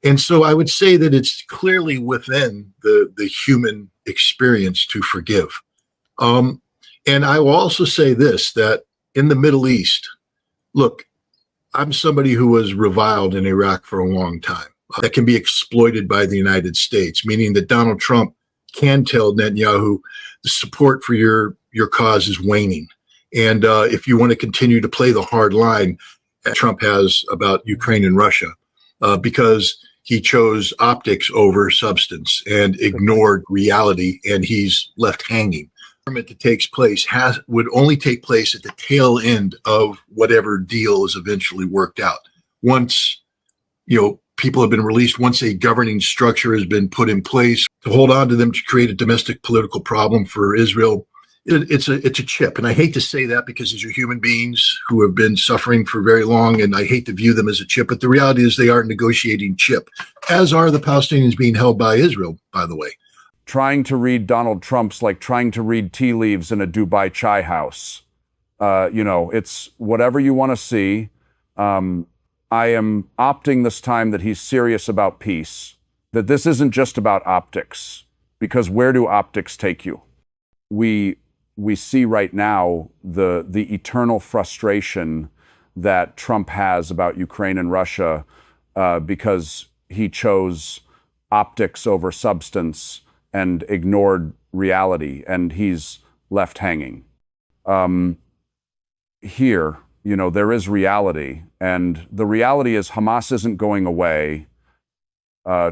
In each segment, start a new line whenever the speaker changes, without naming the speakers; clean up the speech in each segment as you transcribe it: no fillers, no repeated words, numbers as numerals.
And so I would say that it's clearly within the human experience to forgive. Um, and I will also say this, that in the Middle East, look, I'm somebody who was reviled in Iraq for a long time. That can be exploited by the United States, meaning that Donald Trump can tell Netanyahu the support for your cause is waning. And if you want to continue to play the hard line Trump has about Ukraine and Russia, because he chose optics over substance and ignored reality, and he's left hanging. That takes place would only take place at the tail end of whatever deal is eventually worked out. Once people have been released, once a governing structure has been put in place, to hold on to them to create a domestic political problem for Israel, it's a chip. And I hate to say that because these are human beings who have been suffering for very long, and I hate to view them as a chip. But the reality is they are a negotiating chip, as are the Palestinians being held by Israel, by the way.
Trying to read Donald Trump's like trying to read tea leaves in a Dubai chai house. It's whatever you want to see. I am opting this time that he's serious about peace, that this isn't just about optics, because where do optics take you? We see right now the eternal frustration that Trump has about Ukraine and Russia because he chose optics over substance and ignored reality, and he's left hanging. Here, there is reality, and the reality is Hamas isn't going away.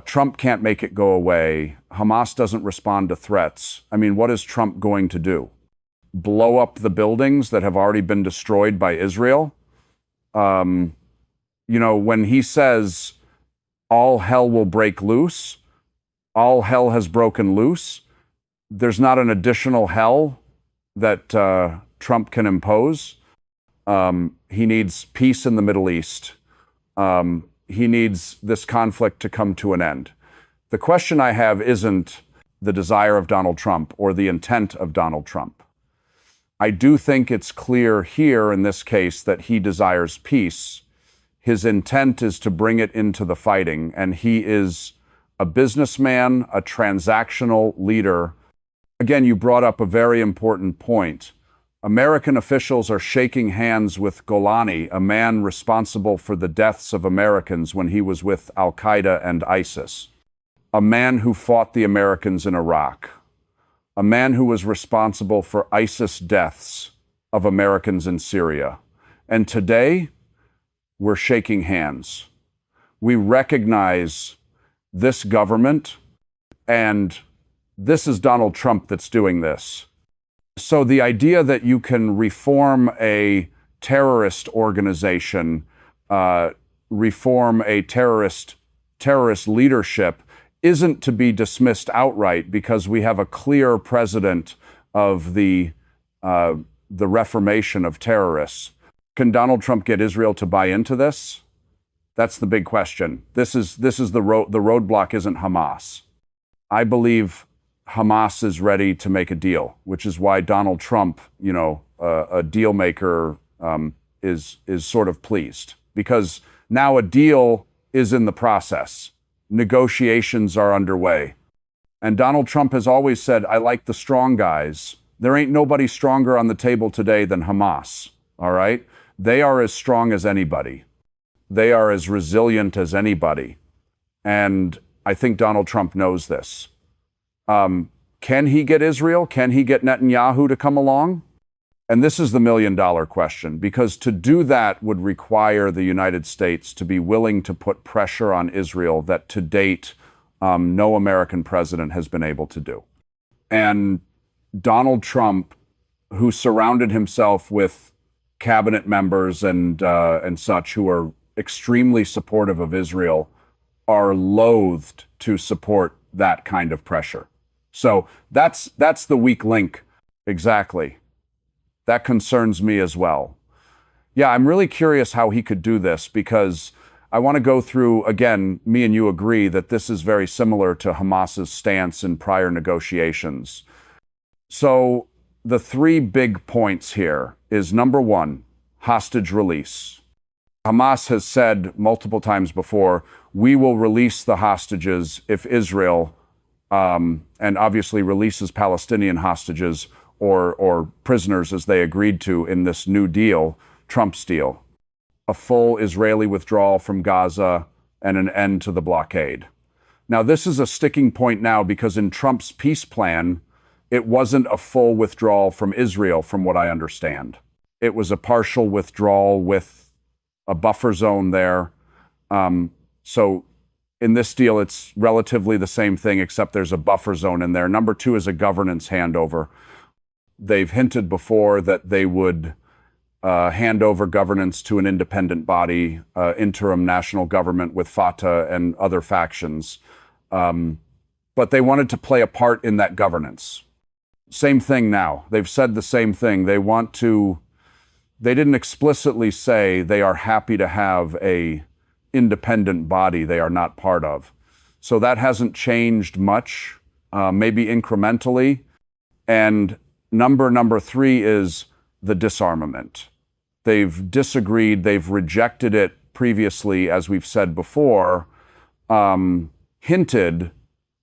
Trump can't make it go away. Hamas doesn't respond to threats. I mean, what is Trump going to do? Blow up the buildings that have already been destroyed by Israel? When he says all hell will break loose, all hell has broken loose. There's not an additional hell that Trump can impose. He needs peace in the Middle East. He needs this conflict to come to an end. The question I have isn't the desire of Donald Trump or the intent of Donald Trump. I do think it's clear here in this case that he desires peace. His intent is to bring it into the fighting, and he is a businessman, a transactional leader. Again, you brought up a very important point. American officials are shaking hands with Golani, a man responsible for the deaths of Americans when he was with Al-Qaeda and ISIS, a man who fought the Americans in Iraq, a man who was responsible for ISIS deaths of Americans in Syria. And today, we're shaking hands. We recognize this government, and this is Donald Trump that's doing this. So the idea that you can reform a terrorist organization, reform a terrorist leadership, isn't to be dismissed outright because we have a clear precedent of the reformation of terrorists. Can Donald Trump get Israel to buy into this? That's the big question. This is the roadblock isn't Hamas. I believe Hamas is ready to make a deal, which is why Donald Trump, a deal maker, is sort of pleased, because now a deal is in the process. Negotiations are underway. And Donald Trump has always said, I like the strong guys. There ain't nobody stronger on the table today than Hamas, all right? They are as strong as anybody. They are as resilient as anybody. And I think Donald Trump knows this. Can he get Israel? Can he get Netanyahu to come along? And this is the million-dollar question, because to do that would require the United States to be willing to put pressure on Israel that to date no American president has been able to do. And Donald Trump, who surrounded himself with cabinet members and such who are extremely supportive of Israel, are loathed to support that kind of pressure. So that's the weak link. Exactly. That concerns me as well. Yeah, I'm really curious how he could do this, because I want to go through, again, me and you agree that this is very similar to Hamas's stance in prior negotiations. So the three big points here is, number one, hostage release. Hamas has said multiple times before, we will release the hostages if Israel, and obviously releases Palestinian hostages or prisoners as they agreed to in this new deal, Trump's deal. A full Israeli withdrawal from Gaza and an end to the blockade. Now, this is a sticking point now because in Trump's peace plan, it wasn't a full withdrawal from Israel, from what I understand. It was a partial withdrawal with a buffer zone there. So in this deal, it's relatively the same thing, except there's a buffer zone in there. Number two is a governance handover. They've hinted before that they would hand over governance to an independent body, interim national government with Fatah and other factions. But they wanted to play a part in that governance. Same thing now. They've said the same thing. They didn't explicitly say they are happy to have a independent body they are not part of. So that hasn't changed much, maybe incrementally. And number three is the disarmament. They've disagreed, they've rejected it previously, as we've said before, hinted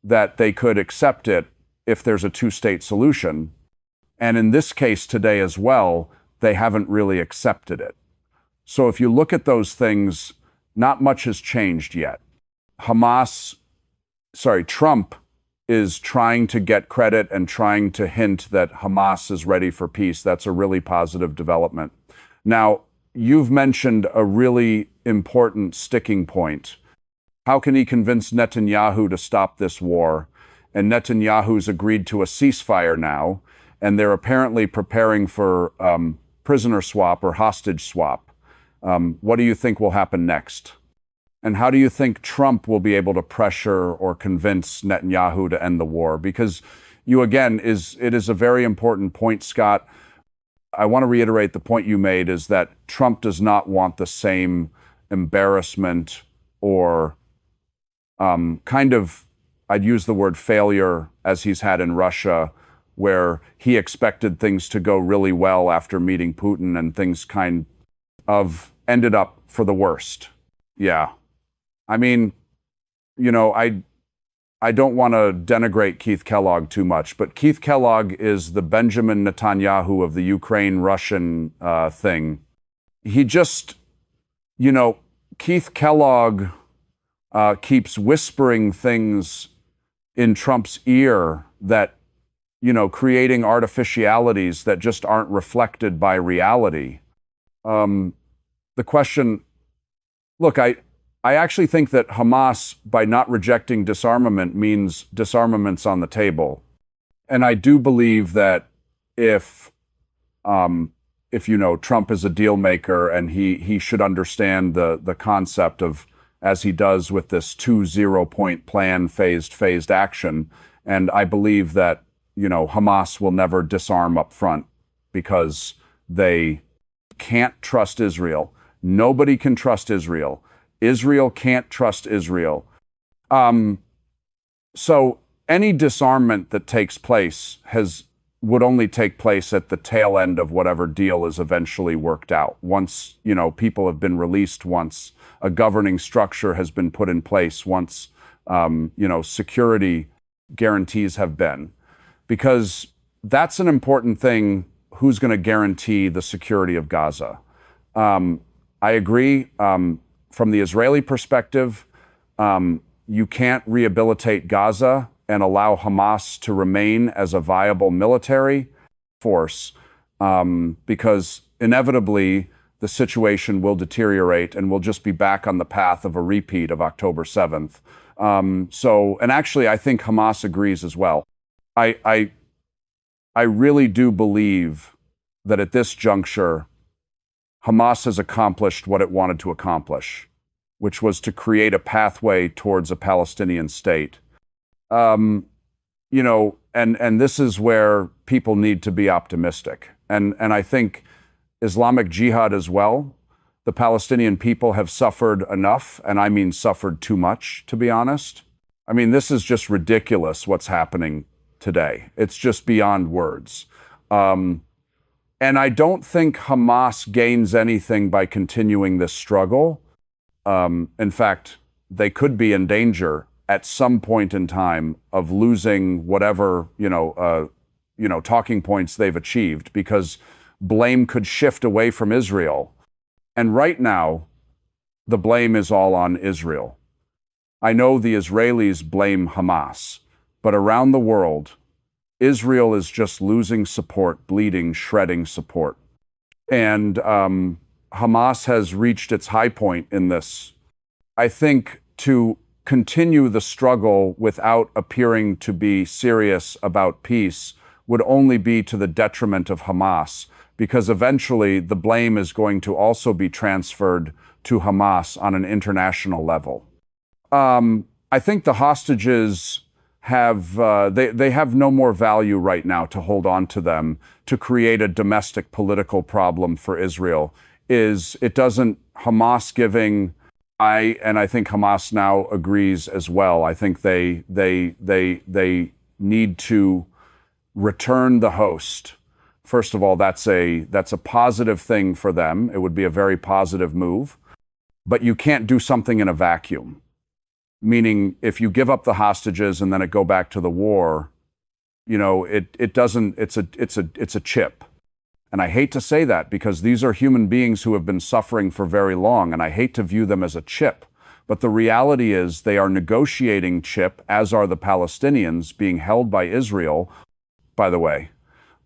that they could accept it if there's a two-state solution. And in this case today as well, they haven't really accepted it. So if you look at those things, not much has changed yet. Trump is trying to get credit and trying to hint that Hamas is ready for peace. That's a really positive development. Now, you've mentioned a really important sticking point. How can he convince Netanyahu to stop this war? And Netanyahu's agreed to a ceasefire now, and they're apparently preparing for prisoner swap or hostage swap. What do you think will happen next? And how do you think Trump will be able to pressure or convince Netanyahu to end the war? Because it is a very important point, Scott. I want to reiterate the point you made is that Trump does not want the same embarrassment or I'd use the word failure as he's had in Russia, where he expected things to go really well after meeting Putin and things kind of ended up for the worst. Yeah. I mean, I don't want to denigrate Keith Kellogg too much, but Keith Kellogg is the Benjamin Netanyahu of the Ukraine-Russian thing. He just, Keith Kellogg keeps whispering things in Trump's ear that, creating artificialities that just aren't reflected by reality. The question, look, I actually think that Hamas, by not rejecting disarmament, means disarmament's on the table. And I do believe that if Trump is a deal maker and he should understand the concept of, as he does with this 2-0-point plan, phased action. And I believe that, Hamas will never disarm up front because they can't trust Israel. Nobody can trust Israel. Israel can't trust Israel. So any disarmament that takes place would only take place at the tail end of whatever deal is eventually worked out. Once, people have been released, once a governing structure has been put in place, once, security guarantees have been. Because that's an important thing, who's going to guarantee the security of Gaza. I agree. From the Israeli perspective, you can't rehabilitate Gaza and allow Hamas to remain as a viable military force because inevitably the situation will deteriorate and we'll just be back on the path of a repeat of October 7th. And actually, I think Hamas agrees as well. I really do believe that at this juncture, Hamas has accomplished what it wanted to accomplish, which was to create a pathway towards a Palestinian state. And this is where people need to be optimistic. And I think Islamic Jihad as well, the Palestinian people have suffered enough, and I mean suffered too much, to be honest. I mean, this is just ridiculous what's happening today. It's just beyond words. And I don't think Hamas gains anything by continuing this struggle. In fact, they could be in danger at some point in time of losing whatever, talking points they've achieved, because blame could shift away from Israel. And right now, the blame is all on Israel. I know the Israelis blame Hamas, but around the world, Israel is just losing support, bleeding, shredding support. And Hamas has reached its high point in this. I think to continue the struggle without appearing to be serious about peace would only be to the detriment of Hamas, because eventually the blame is going to also be transferred to Hamas on an international level. I think the hostages have they have no more value right now to hold on to them to create a domestic political problem for Israel. It doesn't Hamas giving and I think Hamas now agrees as well. I think they need to return the host. First of all, that's a positive thing for them. It would be a very positive move. But you can't do something in a vacuum. Meaning, if you give up the hostages and then it go back to the war, it doesn't. It's a chip. And I hate to say that, because these are human beings who have been suffering for very long, and I hate to view them as a chip. But the reality is they are negotiating chip, as are the Palestinians being held by Israel, by the way.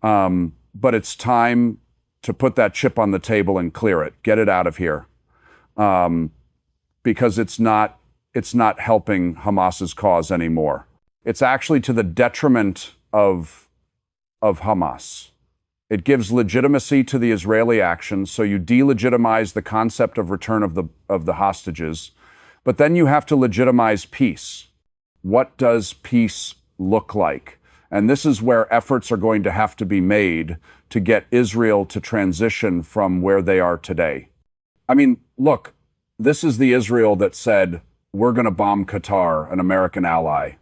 But it's time to put that chip on the table and clear it, get it out of here. Because it's not helping Hamas's cause anymore. It's actually to the detriment of Hamas. It gives legitimacy to the Israeli actions, so you delegitimize the concept of return of the hostages, but then you have to legitimize peace. What does peace look like? And this is where efforts are going to have to be made to get Israel to transition from where they are today. I mean, look, this is the Israel that said, we're going to bomb Qatar, an American ally.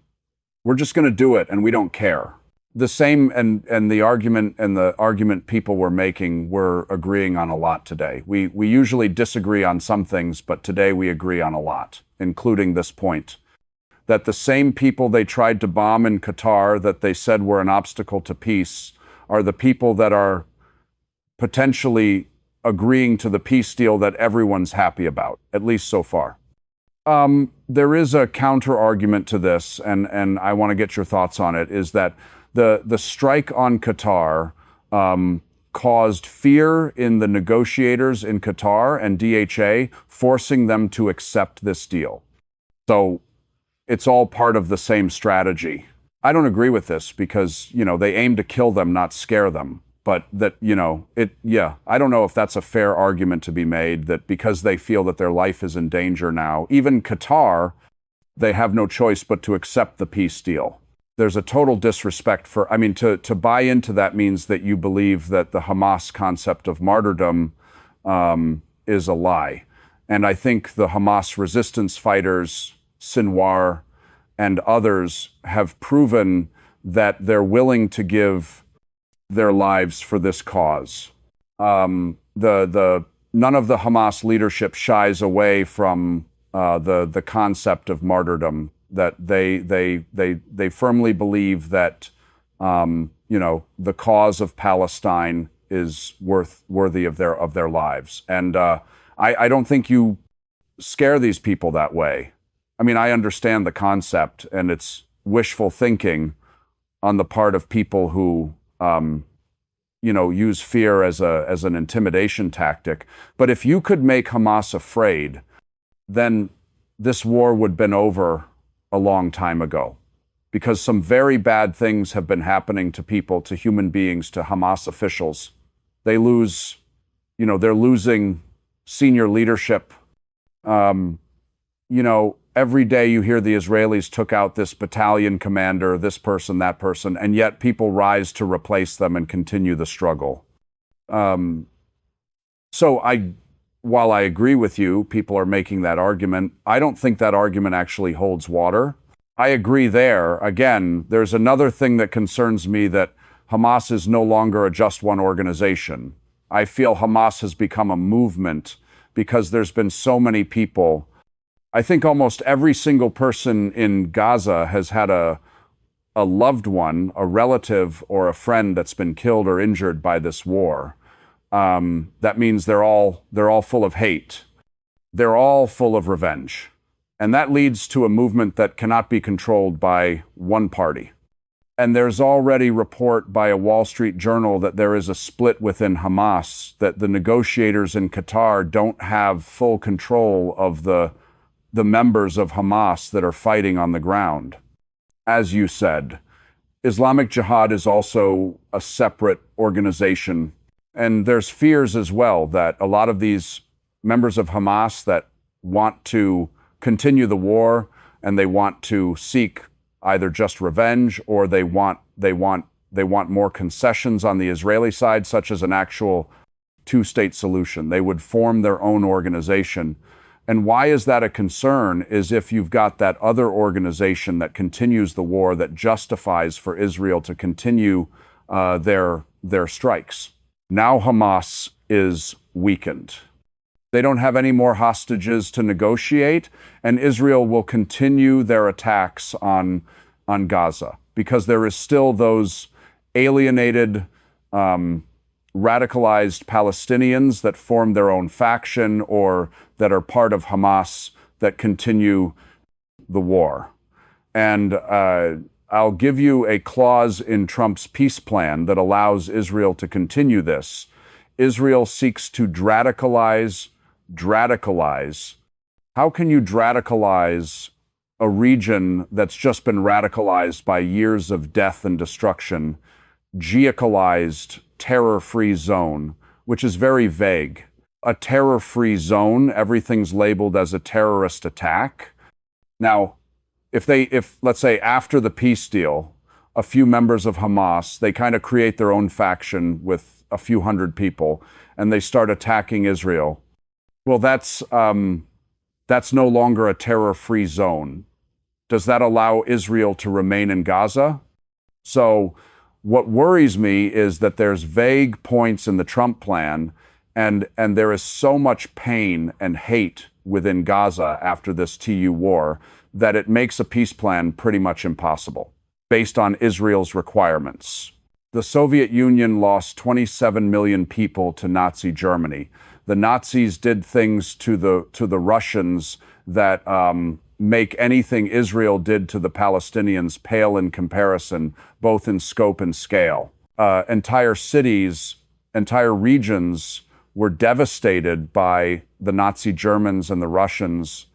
We're just going to do it, and we don't care. The same, and the argument people were making, we're agreeing on a lot today. We usually disagree on some things, but today we agree on a lot, including this point, that the same people they tried to bomb in Qatar that they said were an obstacle to peace are the people that are potentially agreeing to the peace deal that everyone's happy about, at least so far. There is a counter argument to this, and I want to get your thoughts on it, is that the strike on Qatar caused fear in the negotiators in Qatar and DHA, forcing them to accept this deal. So it's all part of the same strategy. I don't agree with this, because, they aim to kill them, not scare them. But that, I don't know if that's a fair argument to be made, that because they feel that their life is in danger now, even Qatar, they have no choice but to accept the peace deal. There's a total disrespect for, to buy into that means that you believe that the Hamas concept of martyrdom is a lie. And I think the Hamas resistance fighters, Sinwar and others, have proven that they're willing to give their lives for this cause. None of the Hamas leadership shies away from the concept of martyrdom. That they firmly believe that the cause of Palestine is worthy of their lives. And I don't think you scare these people that way. I understand the concept, and it's wishful thinking on the part of people who use fear as an intimidation tactic. But if you could make Hamas afraid, then this war would have been over a long time ago, because some very bad things have been happening to people, to human beings, to Hamas officials. They're losing senior leadership. Every day you hear the Israelis took out this battalion commander, this person, that person, and yet people rise to replace them and continue the struggle. While I agree with you, people are making that argument, I don't think that argument actually holds water. I agree there. Again, there's another thing that concerns me, that Hamas is no longer a just one organization. I feel Hamas has become a movement, because there's been so many people. I think almost every single person in Gaza has had a loved one, a relative, or a friend that's been killed or injured by this war. That means they're all full of hate. They're all full of revenge. And that leads to a movement that cannot be controlled by one party. And there's already report by a Wall Street Journal that there is a split within Hamas, that the negotiators in Qatar don't have full control of the members of Hamas that are fighting on the ground. As you said, Islamic Jihad is also a separate organization. And there's fears as well that a lot of these members of Hamas that want to continue the war and they want to seek either just revenge or they want more concessions on the Israeli side, such as an actual two-state solution. They would form their own organization. And why is that a concern? Is if you've got that other organization that continues the war, that justifies for Israel to continue their strikes. Now Hamas is weakened. They don't have any more hostages to negotiate, and Israel will continue their attacks on Gaza because there is still those alienated, radicalized Palestinians that form their own faction or that are part of Hamas that continue the war. And I'll give you a clause in Trump's peace plan that allows Israel to continue this. Israel seeks to radicalize. How can you radicalize a region that's just been radicalized by years of death and destruction? Geocalized, terror-free zone, which is very vague. A terror-free zone, everything's labeled as a terrorist attack. Now, if let's say after the peace deal, a few members of Hamas, they kind of create their own faction with a few hundred people, and they start attacking Israel. Well, that's no longer a terror-free zone. Does that allow Israel to remain in Gaza? So what worries me is that there's vague points in the Trump plan, and there is so much pain and hate within Gaza after this TU war that it makes a peace plan pretty much impossible, based on Israel's requirements. The Soviet Union lost 27 million people to Nazi Germany. The Nazis did things to the Russians that make anything Israel did to the Palestinians pale in comparison, both in scope and scale. Entire cities, entire regions were devastated by the Nazi Germans and the Russians.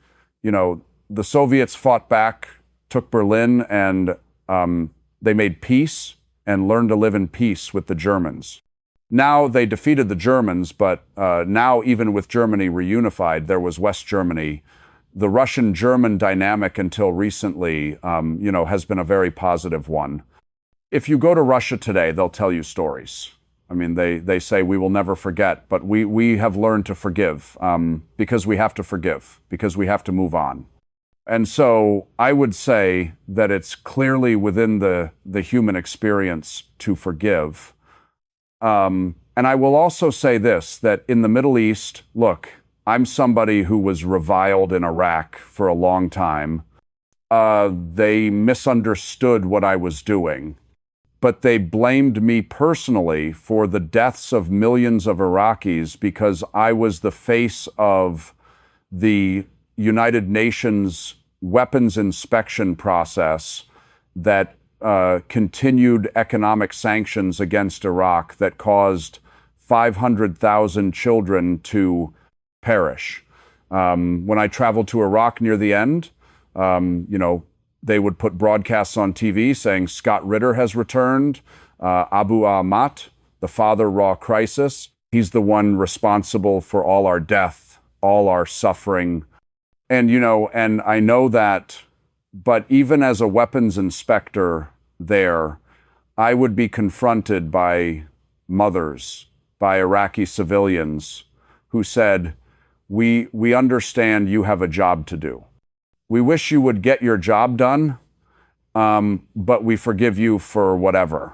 You know, the Soviets fought back, took Berlin, and they made peace and learned to live in peace with the Germans. Now they defeated the Germans, but now even with Germany reunified, there was West Germany. The Russian-German dynamic until recently, has been a very positive one. If you go to Russia today, they'll tell you stories. I mean, they say we will never forget, but we have learned to forgive because we have to forgive, because we have to move on. And so I would say that it's clearly within the human experience to forgive. And I will also say this, that in the Middle East, look, I'm somebody who was reviled in Iraq for a long time. They misunderstood what I was doing, but they blamed me personally for the deaths of millions of Iraqis because I was the face of the United Nations weapons inspection process that continued economic sanctions against Iraq that caused 500,000 children to perish. When I traveled to Iraq near the end, they would put broadcasts on TV saying Scott Ritter has returned, Abu Ahmat, the Father Raw crisis. He's the one responsible for all our death, all our suffering. And I know that, but even as a weapons inspector there, I would be confronted by mothers, by Iraqi civilians who said, we understand you have a job to do. We wish you would get your job done, but we forgive you for whatever.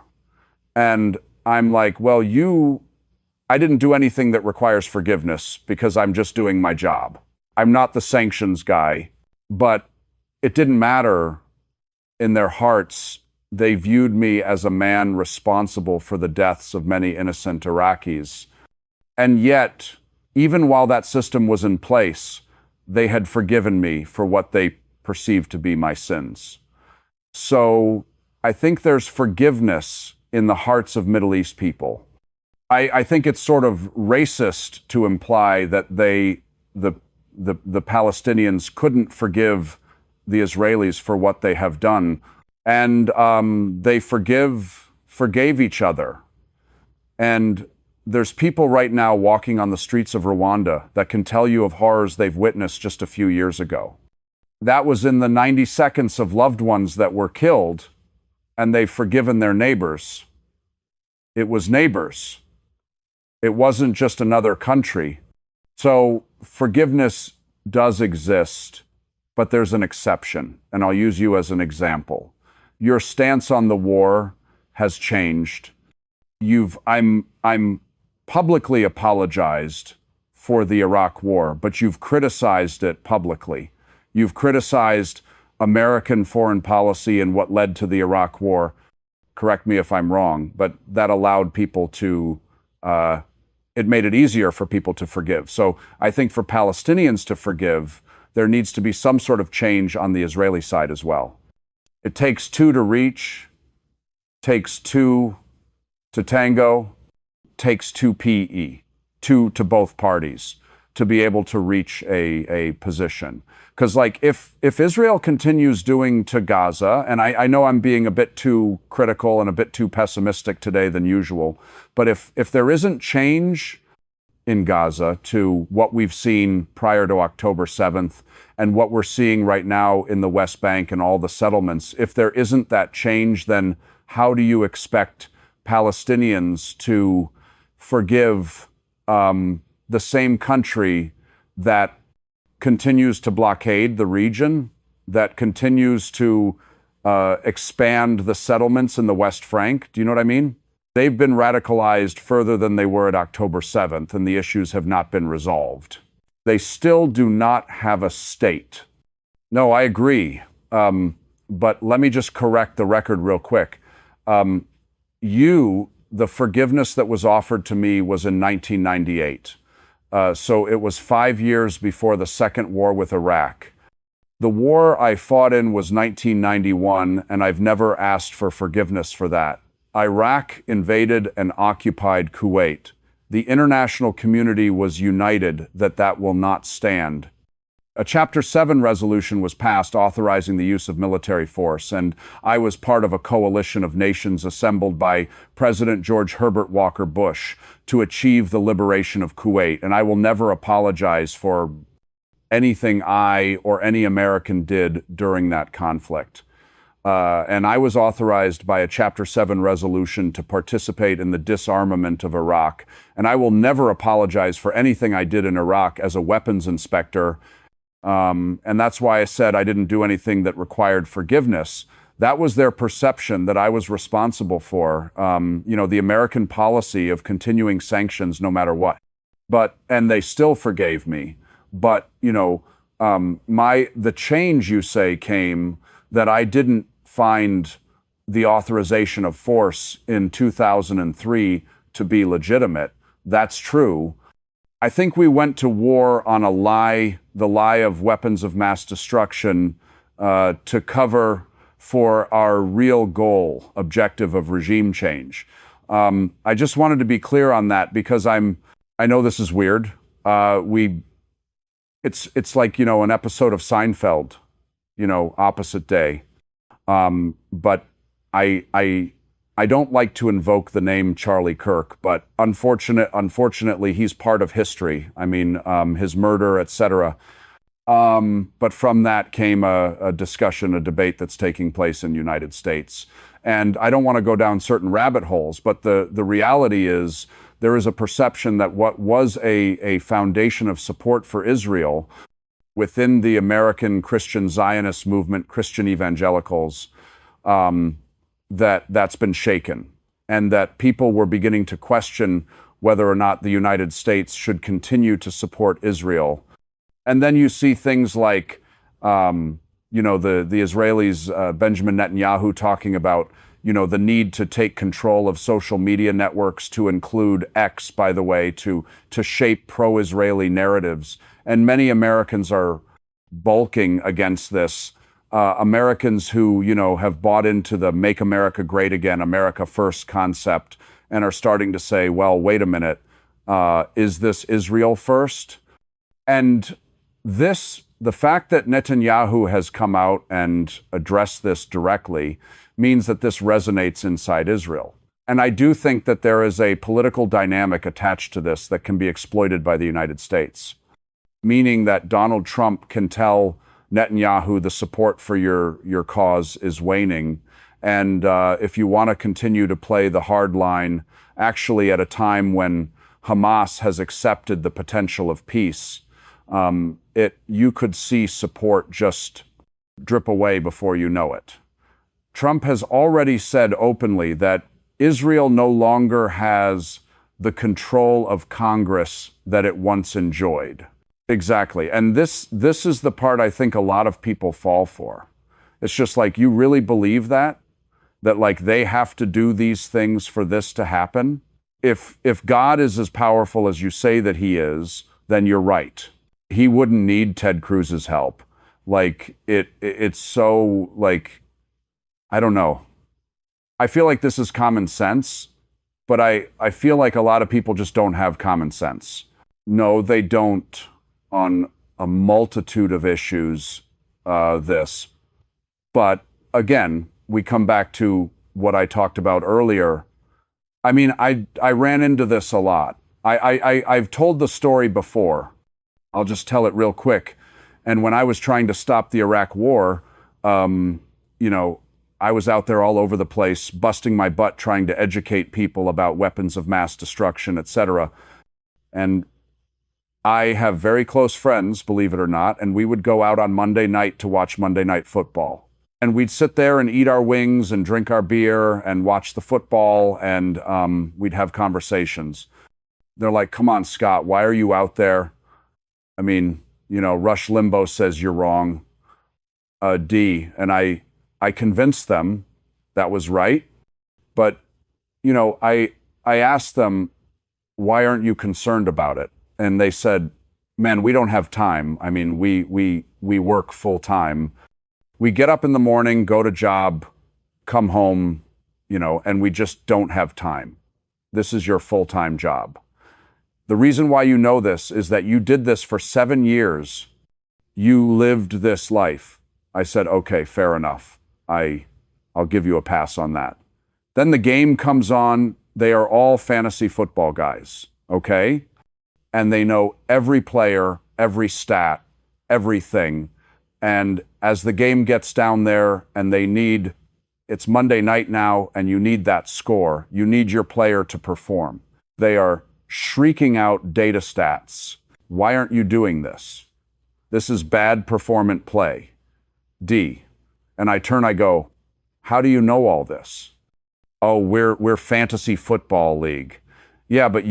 And I'm like, well, I didn't do anything that requires forgiveness because I'm just doing my job. I'm not the sanctions guy. But it didn't matter. In their hearts, they viewed me as a man responsible for the deaths of many innocent Iraqis. And yet, even while that system was in place, they had forgiven me for what they perceived to be my sins. So I think there's forgiveness in the hearts of Middle East people. I think it's sort of racist to imply that the Palestinians couldn't forgive the Israelis for what they have done. And they forgave each other. And there's people right now walking on the streets of Rwanda that can tell you of horrors they've witnessed just a few years ago. That was in the 90 seconds of loved ones that were killed, and they've forgiven their neighbors. It was neighbors. It wasn't just another country. So forgiveness does exist, but there's an exception, and I'll use you as an example. Your stance on the war has changed. I'm publicly apologized for the Iraq war, but you've criticized it publicly. You've criticized American foreign policy and what led to the Iraq war. Correct me if I'm wrong, but that allowed people to, it made it easier for people to forgive. So I think for Palestinians to forgive, there needs to be some sort of change on the Israeli side as well. It takes two to reach, takes two to tango, takes two PE, two to both parties to be able to reach a position. Because like if Israel continues doing to Gaza, and I know I'm being a bit too critical and a bit too pessimistic today than usual, but if there isn't change in Gaza to what we've seen prior to October 7th and what we're seeing right now in the West Bank and all the settlements, if there isn't that change, then how do you expect Palestinians to forgive the same country that continues to blockade the region, that continues to expand the settlements in the West Bank? Do you know what I mean? They've been radicalized further than they were at October 7th, and the issues have not been resolved. They still do not have a state. No, I agree. But let me just correct the record real quick. The forgiveness that was offered to me was in 1998. So it was 5 years before the second war with Iraq. The war I fought in was 1991, and I've never asked for forgiveness for that. Iraq invaded and occupied Kuwait. The international community was united that that will not stand. A Chapter 7 resolution was passed authorizing the use of military force, and I was part of a coalition of nations assembled by President George Herbert Walker Bush to achieve the liberation of Kuwait, and I will never apologize for anything I or any American did during that conflict. And I was authorized by a Chapter 7 resolution to participate in the disarmament of Iraq, and I will never apologize for anything I did in Iraq as a weapons inspector. And that's why I said I didn't do anything that required forgiveness. That was their perception that I was responsible for, the American policy of continuing sanctions no matter what. And they still forgave me. But, the change you say came that I didn't find the authorization of force in 2003 to be legitimate. That's true. I think we went to war on a lie, the lie of weapons of mass destruction, to cover for our real goal, objective of regime change. I just wanted to be clear on that because I know this is weird. It's like, an episode of Seinfeld, opposite day. But I don't like to invoke the name Charlie Kirk, but unfortunately, he's part of history. I mean, his murder, etc. But from that came a discussion, a debate that's taking place in the United States. And I don't want to go down certain rabbit holes, but the reality is there is a perception that what was a foundation of support for Israel within the American Christian Zionist movement, Christian evangelicals, that's been shaken, and that people were beginning to question whether or not the United States should continue to support Israel. And then you see things like The Israelis, Benjamin Netanyahu, talking about, the need to take control of social media networks, to include X, by the way, to shape pro-Israeli narratives. And many Americans are bulking against this. Americans who, have bought into the Make America Great Again, America First concept, and are starting to say, well, wait a minute, is this Israel first? And the fact that Netanyahu has come out and addressed this directly means that this resonates inside Israel. And I do think that there is a political dynamic attached to this that can be exploited by the United States, meaning that Donald Trump can tell Netanyahu the support for your cause is waning. And if you want to continue to play the hard line, actually at a time when Hamas has accepted the potential of peace, you could see support just drip away before you know it. Trump has already said openly that Israel no longer has the control of Congress that it once enjoyed. Exactly. And this is the part I think a lot of people fall for. It's just like, you really believe that like they have to do these things for this to happen? If God is as powerful as you say that he is, then you're right. He wouldn't need Ted Cruz's help. It's so, I don't know. I feel like this is common sense, but I feel like a lot of people just don't have common sense. No, they don't on a multitude of issues, this. But again, we come back to what I talked about earlier. I mean, I ran into this a lot. I've told the story before. I'll just tell it real quick. And when I was trying to stop the Iraq war, I was out there all over the place, busting my butt trying to educate people about weapons of mass destruction, etc. And I have very close friends, believe it or not, and we would go out on Monday night to watch Monday Night Football. And we'd sit there and eat our wings and drink our beer and watch the football, and we'd have conversations. They're like, come on, Scott, why are you out there? I mean, Rush Limbaugh says you're wrong. D. And I convinced them that was right. But, I asked them, why aren't you concerned about it? And they said, man, we don't have time. I mean, we work full time. We get up in the morning, go to job, come home, and we just don't have time. This is your full-time job. The reason why you know this is that you did this for 7 years. You lived this life. I said, okay, fair enough. I'll give you a pass on that. Then the game comes on. They are all fantasy football guys, okay? And they know every player, every stat, everything. And as the game gets down there and it's Monday night now, and you need that score, you need your player to perform. They are shrieking out data stats. Why aren't you doing this? This is bad performant play. D. And I go, how do you know all this? Oh, we're fantasy football league. Yeah, but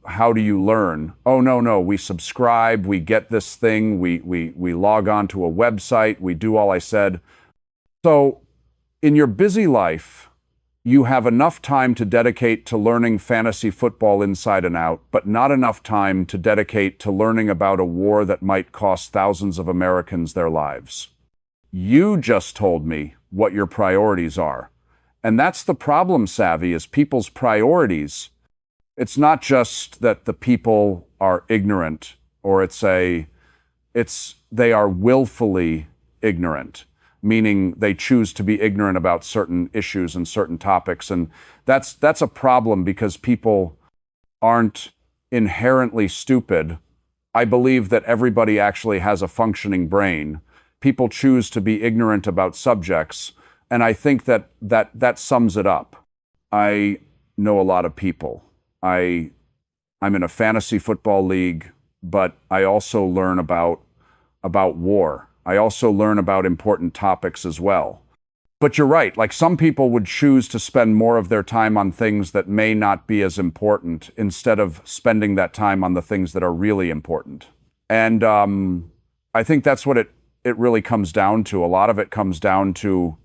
how do you learn? Oh, no, we subscribe, we get this thing, we log on to a website, we do all I said. So in your busy life, you have enough time to dedicate to learning fantasy football inside and out, but not enough time to dedicate to learning about a war that might cost thousands of Americans their lives. You just told me what your priorities are. And that's the problem, Savvy, is people's priorities. It's not just that the people are ignorant, or they are willfully ignorant, meaning they choose to be ignorant about certain issues and certain topics. And that's a problem, because people aren't inherently stupid. I believe that everybody actually has a functioning brain. People choose to be ignorant about subjects, and I think that sums it up. I know a lot of people. I'm in a fantasy football league, but I also learn about war. I also learn about important topics as well. But you're right, like some people would choose to spend more of their time on things that may not be as important, instead of spending that time on the things that are really important. And I think that's what it really comes down to. A lot of it comes down to